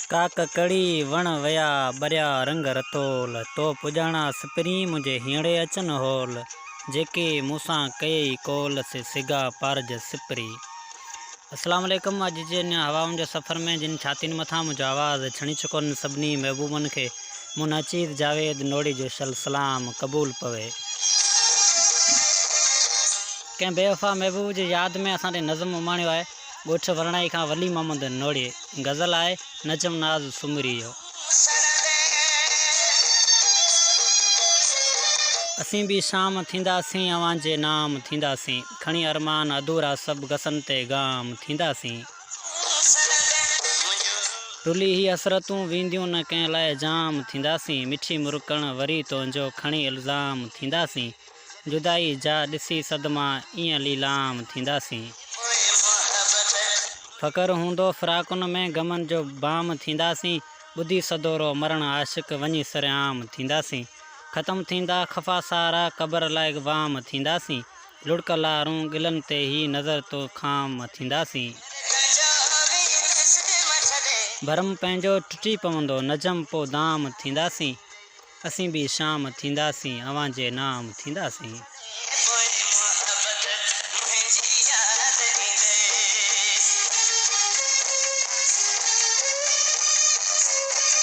काक कड़ी वण वया बरिया रंग रतोल तो पुजाणा सिपरी मुझे हीणे अचन होल जेके मूसा कई कोल से सिगा पारज सिपरी। अस्सलाम वालेकुम। अज जिन हवाउन जे सफ़र में जिन छातिन मथा मुझो आवाज़ छणी चुकन सभिनी महबूबन के मुनाचीर जावेद नोड़ी जो शल सलाम कबूल पवे। कें बेवफा महबूब जी याद में असां नज़म उमाणियो है गोठ वरणाई का वली मोहम्मद नोड़ी। गज़ल आए नजम नाज सुमरी जो। असीं भी शाम थींदासीं अवां जे नाम थींदासीं खणी अरमान अधूरा सब गसन ते गाम थींदासीं। रुली ही हसरतूं वींदियूं न कंहिं लाइ जाम थींदासीं मिठी मुरकण वरी तुंहिंजो खणी इल्ज़ाम थींदासीं जुदाई जा ॾिसी सदमा ईअं लीलाम थींदासीं। फ़कर हूंदो फ़िराकुन में गमन जो बाम थींदासीं ॿुधी सदोरो मरण आशिक़ वञी सरेआम थींदासीं ख़त्म थींदा ख़फ़ा सारा क़बर लाइ वाम थींदासीं लुड़क लारूं गिलनि ते ही नज़र तो खाम थींदासीं। भरम पंहिंजो टुटी पवंदो नजम पो दाम थींदासीं असीं भी शाम थींदासीं अवां जे नाम थींदासीं।